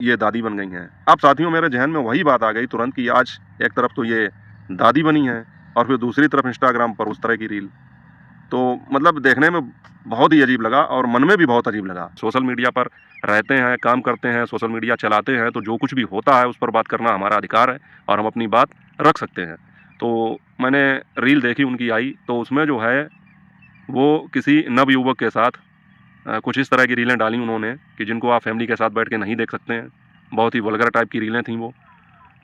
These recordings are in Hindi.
ये दादी बन गई हैं। अब साथियों मेरे ज़हन में वही बात आ गई तुरंत कि आज एक तरफ तो ये दादी बनी हैं और फिर दूसरी तरफ इंस्टाग्राम पर उस तरह की रील। तो मतलब देखने में बहुत ही अजीब लगा और मन में भी बहुत अजीब लगा। सोशल मीडिया पर रहते हैं, काम करते हैं, सोशल मीडिया चलाते हैं, तो जो कुछ भी होता है उस पर बात करना हमारा अधिकार है और हम अपनी बात रख सकते हैं। तो मैंने रील देखी उनकी आई, तो उसमें जो है वो किसी नवयुवक के साथ कुछ इस तरह की रीलें डाली उन्होंने कि जिनको आप फैमिली के साथ बैठ के नहीं देख सकते हैं। बहुत ही वल्गर टाइप की रीलें थीं वो।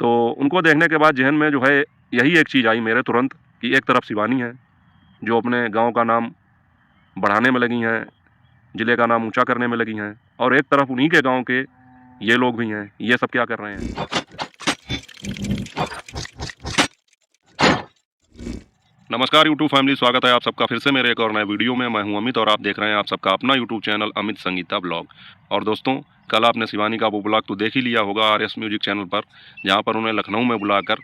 तो उनको देखने के बाद ज़हन में जो है यही एक चीज़ आई मेरे तुरंत कि एक तरफ शिवानी है, जो अपने गाँव का नाम बढ़ाने में लगी हैं, ज़िले का नाम ऊँचा करने में लगी हैं, और एक तरफ उन्हीं के गाँव के ये लोग भी हैं। ये सब क्या कर रहे हैं? नमस्कार यूट्यूब फैमिली, स्वागत है आप सबका फिर से मेरे एक और नए वीडियो में। मैं हूं अमित और आप देख रहे हैं आप सबका अपना YouTube channel Amit Sangeeta blog. और दोस्तों, कल आपने शिवानी का वो ब्लॉग तो देख ही लिया होगा आरएस म्यूजिक चैनल पर, जहां पर उन्हें लखनऊ में बुलाकर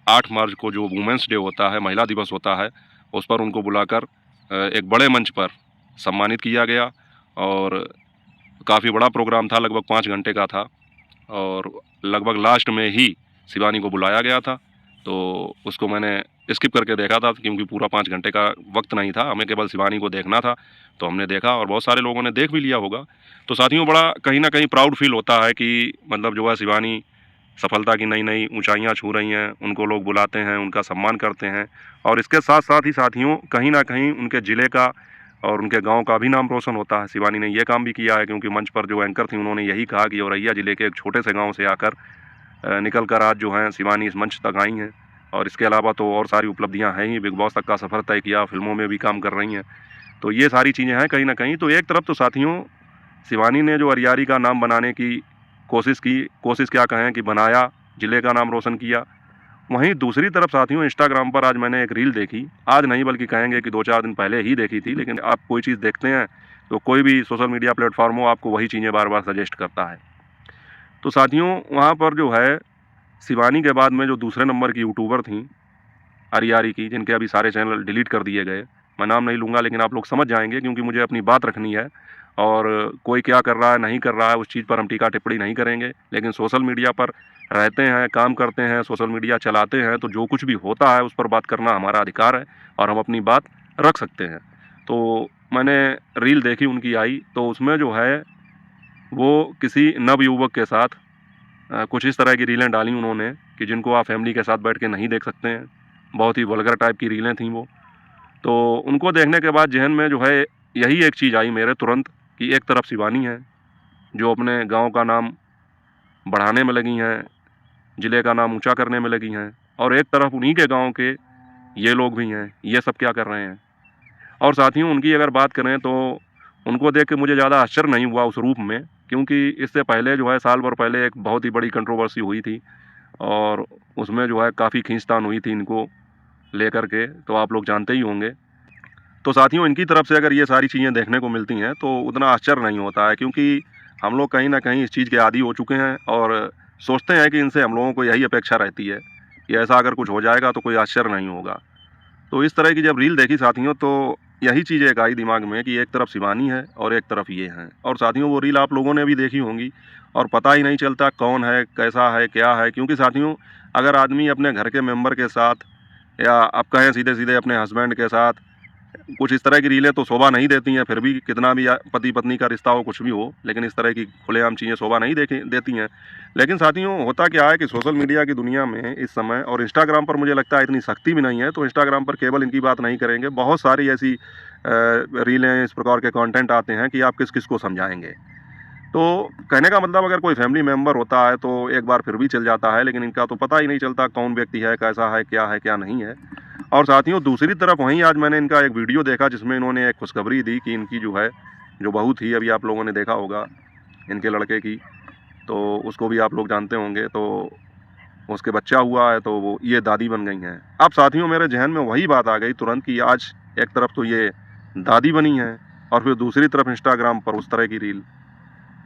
8 मार्च को जो वुमेंस डे होता है, महिला दिवस होता है, उस पर उनको बुलाकर एक बड़े मंच पर सम्मानित किया गया। और काफ़ी बड़ा प्रोग्राम था, लगभग 5 घंटे का था और लगभग लास्ट में ही शिवानी को बुलाया गया था। तो उसको मैंने स्किप करके देखा था क्योंकि पूरा 5 घंटे का वक्त नहीं था, हमें केवल शिवानी को देखना था। तो हमने देखा और बहुत सारे लोगों ने देख भी लिया होगा। तो साथियों, बड़ा कहीं ना कहीं प्राउड फील होता है कि मतलब जो है शिवानी सफलता की नई नई ऊंचाइयां छू रही हैं, उनको लोग बुलाते हैं, उनका सम्मान करते हैं। और इसके साथ साथ ही साथियों, कहीं ना कहीं उनके ज़िले का और उनके गांव का भी नाम रोशन होता है। शिवानी ने ये काम भी किया है क्योंकि मंच पर जो एंकर थी उन्होंने यही कहा कि औरैया ज़िले के एक छोटे से गाँव से आकर निकल कर आज जो हैं शिवानी इस मंच तक आई हैं। और इसके अलावा तो और सारी उपलब्धियां हैं ही, बिग बॉस तक का सफ़र तय किया, फिल्मों में भी काम कर रही हैं। तो ये सारी चीज़ें हैं कहीं ना कहीं। तो एक तरफ तो साथियों शिवानी ने जो अरियारी का नाम बनाने की कोशिश क्या कहें कि बनाया, ज़िले का नाम रोशन किया। वहीं दूसरी तरफ साथियों इंस्टाग्राम पर आज मैंने एक रील देखी, आज नहीं बल्कि कहेंगे कि 2-4 दिन पहले ही देखी थी। लेकिन आप कोई चीज़ देखते हैं तो कोई भी सोशल मीडिया प्लेटफॉर्म हो, आपको वही चीज़ें बार बार सजेस्ट करता है। तो साथियों वहाँ पर जो है शिवानी के बाद में जो दूसरे नंबर की यूट्यूबर थीं अरियारी की, जिनके अभी सारे चैनल डिलीट कर दिए गए, मैं नाम नहीं लूँगा लेकिन आप लोग समझ जाएंगे क्योंकि मुझे अपनी बात रखनी है। और कोई क्या कर रहा है नहीं कर रहा है उस चीज़ पर हम टीका टिप्पणी नहीं करेंगे। लेकिन सोशल मीडिया पर रहते हैं, काम करते हैं, सोशल मीडिया चलाते हैं, तो जो कुछ भी होता है उस पर बात करना हमारा अधिकार है और हम अपनी बात रख सकते हैं। तो मैंने रील देखी उनकी आई, तो उसमें जो है वो किसी नवयुवक के साथ कुछ इस तरह की रीलें डाली उन्होंने कि जिनको आप फैमिली के साथ बैठ के नहीं देख सकते हैं। बहुत ही वल्गर टाइप की रीलें थीं वो। तो उनको देखने के बाद ज़हन में जो है यही एक चीज़ आई मेरे तुरंत कि एक तरफ शिवानी है, जो अपने गाँव का नाम बढ़ाने में लगी हैं, ज़िले का नाम ऊँचा करने में लगी हैं, और एक तरफ उन्हीं के गाँव के ये लोग भी हैं। ये सब क्या कर रहे हैं? और साथियों उनकी अगर बात करें तो उनको देख के मुझे ज़्यादा आश्चर्य नहीं हुआ उस रूप में, क्योंकि इससे पहले जो है साल भर पहले एक बहुत ही बड़ी कंट्रोवर्सी हुई थी और उसमें जो है काफ़ी खींचतान हुई थी इनको लेकर के, तो आप लोग जानते ही होंगे। तो साथियों इनकी तरफ से अगर ये सारी चीज़ें देखने को मिलती हैं तो उतना आश्चर्य नहीं होता है, क्योंकि हम लोग कहीं ना कहीं इस चीज़ के आदी हो चुके हैं और सोचते हैं कि इनसे हम लोगों को यही अपेक्षा रहती है कि ऐसा अगर कुछ हो जाएगा तो कोई आश्चर्य नहीं होगा। तो इस तरह की जब रील देखी साथियों, तो यही चीज़ एक आई दिमाग में कि एक तरफ शिवानी है और एक तरफ ये हैं। और साथियों वो रील आप लोगों ने भी देखी होंगी और पता ही नहीं चलता कौन है, कैसा है, क्या है। क्योंकि साथियों अगर आदमी अपने घर के मेंबर के साथ या आप कहें सीधे सीधे अपने हस्बैंड के साथ कुछ इस तरह की रीलें तो शोभा नहीं देती हैं, फिर भी कितना भी पति पत्नी का रिश्ता हो, कुछ भी हो, लेकिन इस तरह की खुलेआम चीज़ें शोभा नहीं देती हैं। लेकिन साथियों होता क्या है कि सोशल मीडिया की दुनिया में इस समय और इंस्टाग्राम पर मुझे लगता है इतनी सख्ती भी नहीं है, तो इंस्टाग्राम पर केवल इनकी बात नहीं करेंगे, बहुत सारी ऐसी रीलें, इस प्रकार के कंटेंट आते हैं कि आप किस किस को समझाएंगे। तो कहने का मतलब अगर कोई फैमिली मेम्बर होता है तो एक बार फिर भी चल जाता है, लेकिन इनका तो पता ही नहीं चलता कौन व्यक्ति है, कैसा है, क्या नहीं है। और साथियों दूसरी तरफ वहीं आज मैंने इनका एक वीडियो देखा जिसमें इन्होंने एक खुशखबरी दी कि इनकी जो है जो बहू थी, अभी आप लोगों ने देखा होगा इनके लड़के की, तो उसको भी आप लोग जानते होंगे, तो उसके बच्चा हुआ है, तो वो ये दादी बन गई हैं। अब साथियों मेरे जहन में वही बात आ गई तुरंत कि आज एक तरफ तो ये दादी बनी हैं और फिर दूसरी तरफ इंस्टाग्राम पर उस तरह की रील।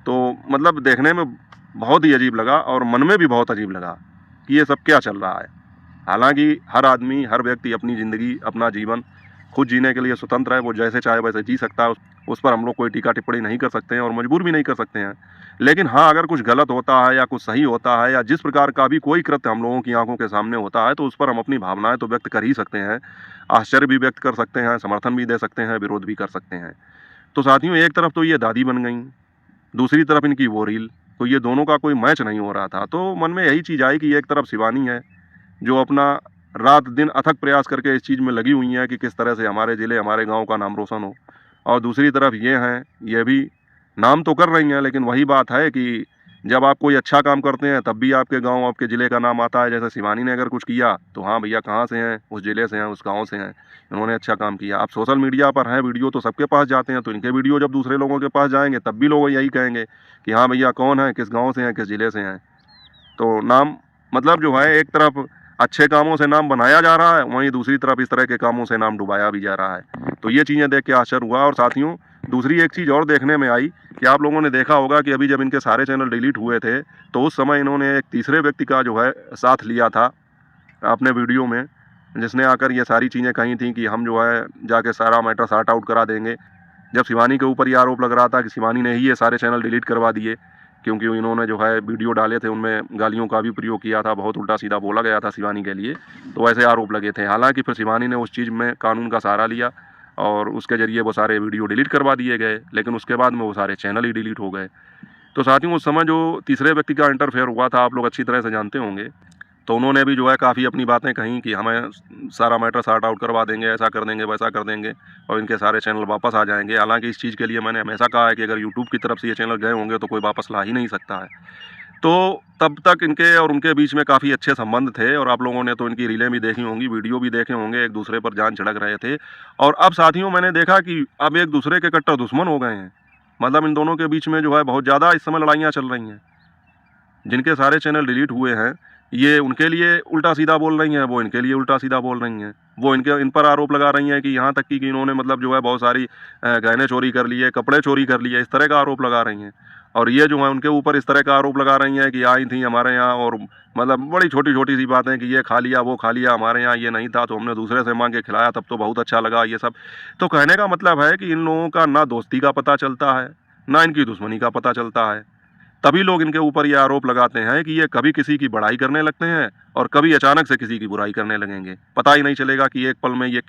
तो मतलब देखने में बहुत ही अजीब लगा और मन में भी बहुत अजीब लगा कि ये सब क्या चल रहा है। हालांकि हर आदमी, हर व्यक्ति अपनी ज़िंदगी, अपना जीवन खुद जीने के लिए स्वतंत्र है, वो जैसे चाहे वैसे जी सकता है, उस पर हम लोग कोई टीका टिप्पणी नहीं कर सकते हैं और मजबूर भी नहीं कर सकते हैं। लेकिन हाँ, अगर कुछ गलत होता है या कुछ सही होता है या जिस प्रकार का भी कोई कृत्य हम लोगों की आँखों के सामने होता है, तो उस पर हम अपनी भावनाएँ तो व्यक्त कर ही सकते हैं। आश्चर्य भी व्यक्त कर सकते हैं, समर्थन भी दे सकते हैं, विरोध भी कर सकते हैं। तो साथियों, एक तरफ तो ये दादी बन गईं, दूसरी तरफ इनकी वो रील, तो ये दोनों का कोई मैच नहीं हो रहा था। तो मन में यही चीज़ आई कि एक तरफ शिवानी है, जो अपना रात-दिन अथक प्रयास करके इस चीज़ में लगी हुई हैं कि किस तरह से हमारे ज़िले, हमारे गाँव का नाम रोशन हो। और दूसरी तरफ ये हैं, ये भी नाम तो कर रही हैं, लेकिन वही बात है कि जब आप कोई अच्छा काम करते हैं, तब भी आपके गाँव, आपके ज़िले का नाम आता है। जैसे शिवानी ने अगर कुछ किया, तो हाँ भैया, कहाँ से हैं? उस ज़िले से हैं, उस गाँव से हैं, इन्होंने अच्छा काम किया। अब सोशल मीडिया पर हैं, वीडियो तो सबके पास जाते हैं, तो इनके वीडियो जब दूसरे लोगों के पास जाएँगे, तब भी लोग यही कहेंगे कि हाँ भैया, कौन है? किस गाँव से हैं? किस ज़िले से हैं? तो नाम मतलब जो है, एक तरफ अच्छे कामों से नाम बनाया जा रहा है, वहीं दूसरी तरफ इस तरह के कामों से नाम डुबाया भी जा रहा है। तो ये चीज़ें देख के आश्चर्य हुआ। और साथियों, दूसरी एक चीज़ और देखने में आई कि आप लोगों ने देखा होगा कि अभी जब इनके सारे चैनल डिलीट हुए थे, तो उस समय इन्होंने एक तीसरे व्यक्ति का जो है साथ लिया था अपने वीडियो में, जिसने आकर ये सारी चीज़ें कही थी कि हम जो है जाके सारा मैटर सॉर्ट आउट करा देंगे। जब शिवानी के ऊपर ये आरोप लग रहा था कि शिवानी ने ही ये सारे चैनल डिलीट करवा दिए, क्योंकि इन्होंने जो है वीडियो डाले थे, उनमें गालियों का भी प्रयोग किया था, बहुत उल्टा-सीधा बोला गया था शिवानी के लिए, तो ऐसे आरोप लगे थे। हालाँकि फिर शिवानी ने उस चीज़ में कानून का सहारा लिया और उसके ज़रिए वो सारे वीडियो डिलीट करवा दिए गए, लेकिन उसके बाद में वो सारे चैनल ही डिलीट हो गए। तो साथियों, उस समय जो तीसरे व्यक्ति का इंटरफेयर हुआ था, आप लोग अच्छी तरह से जानते होंगे। तो उन्होंने भी जो है काफ़ी अपनी बातें कहीं कि हमें सारा मैटर सॉर्ट आउट करवा देंगे, ऐसा कर देंगे, वैसा कर देंगे और इनके सारे चैनल वापस आ जाएँगे। हालाँकि इस चीज़ के लिए मैंने हमेशा कहा है कि अगर यूट्यूब की तरफ से ये चैनल गए होंगे, तो कोई वापस ला ही नहीं सकता है। तो तब तक इनके और उनके बीच में काफ़ी अच्छे संबंध थे और आप लोगों ने तो इनकी रीलें भी देखी होंगी, वीडियो भी देखे होंगे, एक-दूसरे पर जान छिड़क रहे थे। और अब साथियों, मैंने देखा कि अब एक-दूसरे के कट्टर दुश्मन हो गए हैं। मतलब इन दोनों के बीच में जो है बहुत ज़्यादा इस समय लड़ाइयाँ चल रही हैं। जिनके सारे चैनल डिलीट हुए हैं, ये उनके लिए उल्टा-सीधा बोल रही हैं, वो इनके लिए उल्टा-सीधा बोल रही हैं। वो इन पर आरोप लगा रही हैं कि यहाँ तक कि इन्होंने मतलब जो है बहुत सारी गहने चोरी कर लिए, कपड़े चोरी कर लिए, इस तरह का आरोप लगा रही हैं। और ये जो है उनके ऊपर इस तरह का आरोप लगा रही हैं कि आई थी हमारे यहाँ और मतलब बड़ी छोटी-छोटी सी बातें कि ये खा लिया, वो खा लिया, हमारे यहाँ ये नहीं था तो हमने दूसरे से माँग के खिलाया, तब तो बहुत अच्छा लगा, ये सब। तो कहने का मतलब है कि इन लोगों का ना दोस्ती का पता चलता है, ना इनकी दुश्मनी का पता चलता है। तभी लोग इनके ऊपर ये आरोप लगाते हैं कि ये कभी किसी की बड़ाई करने लगते हैं और कभी अचानक से किसी की बुराई करने लगेंगे। पता ही नहीं चलेगा कि एक पल में ये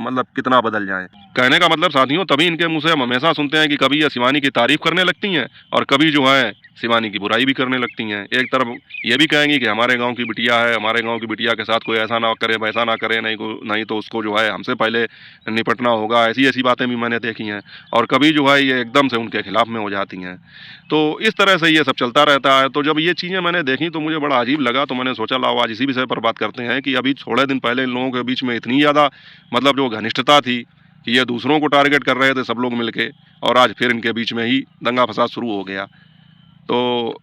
मतलब कितना बदल जाएँ। कहने का मतलब साथियों, तभी इनके मुँह से हम हमेशा सुनते हैं कि कभी ये शिवानी की तारीफ़ करने लगती हैं और कभी जो है शिवानी की बुराई भी करने लगती हैं। एक तरफ ये भी कहेंगी कि हमारे गाँव की बिटिया है, हमारे गाँव की बिटिया के साथ कोई ऐसा ना करे, वैसा ना करे, नहीं तो उसको जो है हमसे पहले निपटना होगा। ऐसी-ऐसी बातें भी मैंने देखी हैं और कभी जो है ये एकदम से उनके खिलाफ में हो जाती हैं। तो इस तरह से ये सब चलता रहता है। तो जब ये चीज़ें मैंने देखी तो मुझे बड़ा अजीब लगा, तो मैंने सोचा लाओ आज इसी विषय पर बात करते हैं कि अभी थोड़े दिन पहले इन लोगों के बीच में इतनी ज़्यादा मतलब जो घनिष्ठता थी कि ये दूसरों को टारगेट कर रहे थे सब लोग मिलके, और आज फिर इनके बीच में ही दंगा-फसाद शुरू हो गया। तो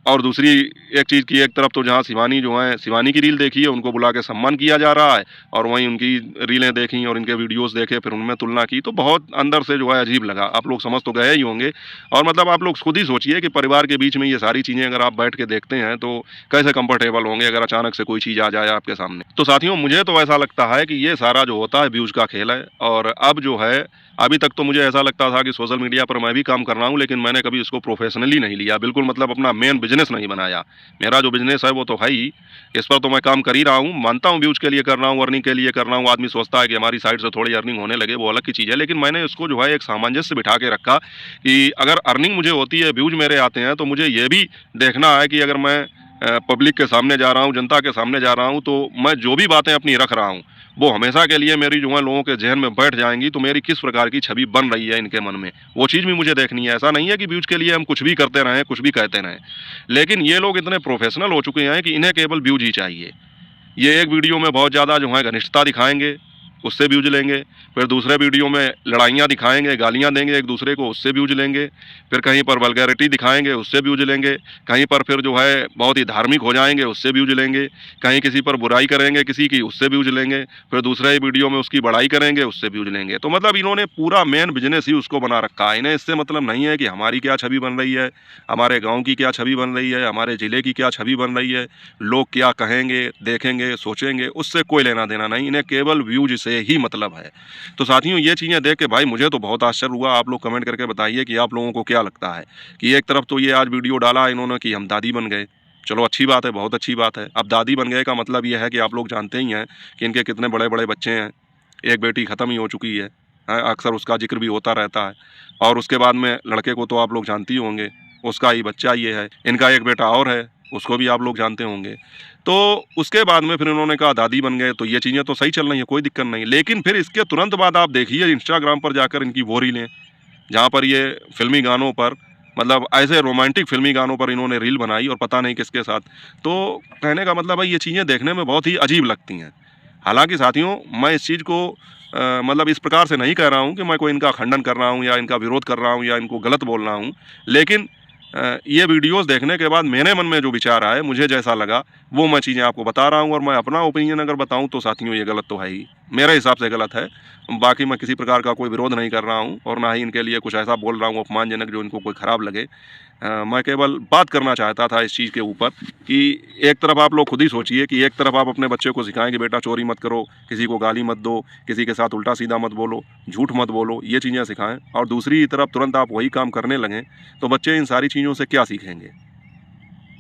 और दूसरी एक चीज़ की एक तरफ तो जहाँ शिवानी जो है, शिवानी की रील देखी है, उनको बुला के सम्मान किया जा रहा है और वहीं उनकी रीलें देखी और इनके वीडियोज़ देखे, फिर उनमें तुलना की, तो बहुत अंदर से जो है अजीब लगा। आप लोग समझ तो गए ही होंगे और मतलब आप लोग खुद ही सोचिए कि परिवार के बीच में ये सारी चीज़ें अगर आप बैठ के देखते हैं, तो कैसे कंफर्टेबल होंगे अगर अचानक से कोई चीज़ आ जाए आपके सामने। तो साथियों, मुझे तो ऐसा लगता है कि ये सारा जो होता है व्यूज़ का खेल है और अब जो है, अभी तक तो मुझे ऐसा लगता था कि सोशल मीडिया पर मैं भी काम कर रहा हूँ, लेकिन मैंने कभी इसको प्रोफेशनली नहीं लिया, बिल्कुल मतलब अपना मेन बिज़नेस नहीं बनाया। मेरा जो बिज़नेस है वो तो है ही, इस पर तो मैं काम कर ही रहा हूँ, मानता हूँ व्यूज़ के लिए कर रहा हूँ, अर्निंग के लिए कर रहा हूँ। आदमी सोचता है कि हमारी साइड से थोड़ी अर्निंग होने लगे, वो अलग की चीज़ है, लेकिन मैंने इसको जो है एक सामंजस्य बिठा के रखा कि अगर अर्निंग मुझे होती है, व्यूज़ मेरे आते हैं, तो मुझे ये भी देखना है कि अगर मैं पब्लिक के सामने जा रहा हूँ, जनता के सामने जा रहा हूँ, तो मैं जो भी बातें अपनी रख रहा हूँ, वो हमेशा के लिए मेरी जो है लोगों के ज़हन में बैठ जाएँगी, तो मेरी किस प्रकार की छवि बन रही है इनके मन में, वो चीज़ भी मुझे देखनी है। ऐसा नहीं है कि व्यूज़ के लिए हम कुछ भी करते रहें, कुछ भी कहते रहें। लेकिन ये लोग इतने प्रोफ़ेशनल हो चुके हैं कि इन्हें केवल व्यूज़ ही चाहिए। ये एक वीडियो में बहुत ज़्यादा जो है घनिष्ठता दिखाएँगे, उससे व्यूज़ लेंगे। फिर दूसरे वीडियो में लड़ाइयाँ दिखाएँगे, गालियाँ देंगे एक दूसरे को, उससे व्यूज़ लेंगे। फिर कहीं पर वल्गैरिटी दिखाएँगे, उससे व्यूज़ लेंगे। कहीं पर फिर जो है बहुत ही धार्मिक हो जाएँगे, उससे व्यूज़ लेंगे। कहीं किसी पर बुराई करेंगे किसी की, उससे व्यूज़ लेंगे। फिर दूसरे ही वीडियो में उसकी बड़ाई करेंगे, उससे व्यूज़ लेंगे। तो मतलब इन्होंने पूरा मेन बिज़नेस ही उसको बना रखा है। इन्हें इससे मतलब नहीं है कि हमारी क्या छवि बन रही है, हमारे गाँव की क्या छवि बन रही है, हमारे ज़िले की क्या छवि बन रही है, लोग क्या कहेंगे, देखेंगे, सोचेंगे, उससे कोई लेना-देना नहीं। इन्हें केवल व्यूज़ से से ही मतलब है। तो साथियों, ये चीज़ें देख के भाई मुझे तो बहुत आश्चर्य हुआ। आप लोग कमेंट करके बताइए कि आप लोगों को क्या लगता है कि एक तरफ तो ये आज वीडियो डाला इन्होंने कि हम दादी बन गए। चलो अच्छी बात है, बहुत अच्छी बात है। अब दादी बन गए का मतलब ये है कि आप लोग जानते ही हैं कि इनके कितने बड़े-बड़े बच्चे हैं। एक बेटी ख़त्म ही हो चुकी है, अक्सर उसका ज़िक्र भी होता रहता है। और उसके बाद में लड़के को तो आप लोग जानते ही होंगे, उसका ही बच्चा ये है। इनका एक बेटा और है, उसको भी आप लोग जानते होंगे। तो उसके बाद में फिर इन्होंने कहा दादी बन गए, तो ये चीज़ें तो सही चल रही हैं, कोई दिक्कत नहीं। लेकिन फिर इसके तुरंत बाद आप देखिए इंस्टाग्राम पर जाकर इनकी वो रीलें, जहाँ पर ये फ़िल्मी गानों पर, मतलब ऐसे रोमांटिक फ़िल्मी गानों पर इन्होंने रील बनाई और पता नहीं किसके साथ। तो कहने का मतलब है ये चीज़ें देखने में बहुत ही अजीब लगती हैं। हालाँकि साथियों, मैं इस चीज़ को मतलब इस प्रकार से नहीं कह रहा हूँ कि मैं कोई इनका खंडन कर रहा हूँ या इनका विरोध कर रहा हूँ या इनको गलत बोल रहा हूँ। लेकिन ये वीडियोज़ देखने के बाद मेरे मन में जो विचार आए, मुझे जैसा लगा, वो मैं चीज़ें आपको बता रहा हूँ। और मैं अपना ओपिनियन अगर बताऊँ तो साथियों ये गलत तो है ही, मेरे हिसाब से गलत है। बाकी मैं किसी प्रकार का कोई विरोध नहीं कर रहा हूँ और ना ही इनके लिए कुछ ऐसा बोल रहा हूँ अपमानजनक जो इनको कोई ख़राब लगे। मैं केवल बात करना चाहता था इस चीज़ के ऊपर कि एक तरफ आप लोग खुद ही सोचिए कि एक तरफ आप अपने बच्चे को सिखाएँ कि बेटा चोरी मत करो, किसी को गाली मत दो, किसी के साथ उल्टा-सीधा मत बोलो, झूठ मत बोलो, ये चीज़ें सिखाएँ। और दूसरी तरफ तुरंत आप वही काम करने लगें, तो बच्चे इन सारी चीज़ों से क्या सीखेंगे?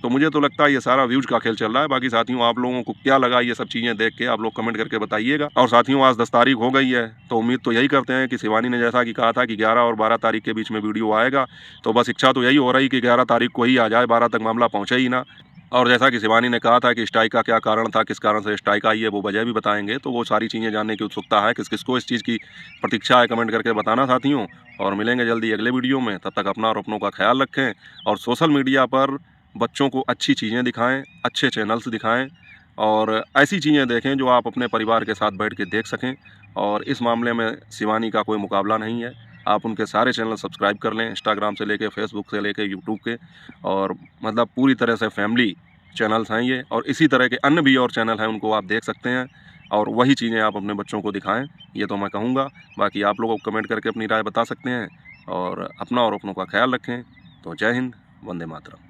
तो मुझे तो लगता है ये सारा व्यूज़ का खेल चल रहा है। बाकी साथियों, आप लोगों को क्या लगा ये सब चीज़ें देख के, आप लोग कमेंट करके बताइएगा। और साथियों, आज 10 तारीख हो गई है, तो उम्मीद तो यही करते हैं कि शिवानी ने जैसा कि कहा था कि 11 और 12 तारीख के बीच में वीडियो आएगा, तो बस इच्छा तो यही हो रही कि 11 तारीख को ही आ जाए, 12 तक मामला पहुँचे ही ना। और जैसा कि शिवानी ने कहा था कि स्ट्राइक का क्या कारण था, किस कारण से स्ट्राइक आई है, वो वजह भी बताएँगे। तो वो सारी चीज़ें जानने की उत्सुकता है, किस-किस को इस चीज़ की प्रतीक्षा है, कमेंट करके बताना साथियों। और मिलेंगे जल्दी अगले वीडियो में, तब तक अपना और अपनों का ख़्याल रखें। और सोशल मीडिया पर बच्चों को अच्छी चीज़ें दिखाएँ, अच्छे चैनल्स दिखाएँ और ऐसी चीज़ें देखें जो आप अपने परिवार के साथ बैठ के देख सकें। और इस मामले में शिवानी का कोई मुकाबला नहीं है। आप उनके सारे चैनल सब्सक्राइब कर लें, इंस्टाग्राम से लेके, फेसबुक से लेके, यूट्यूब के। और मतलब पूरी तरह से फैमिली चैनल्स हैं ये। और इसी तरह के अन्य भी और चैनल हैं, उनको आप देख सकते हैं और वही चीज़ें आप अपने बच्चों को दिखाएँ, ये तो मैं कहूँगा। बाकी आप लोग कमेंट करके अपनी राय बता सकते हैं और अपना और अपनों का ख़्याल रखें। तो जय हिंद, वंदे मातरम।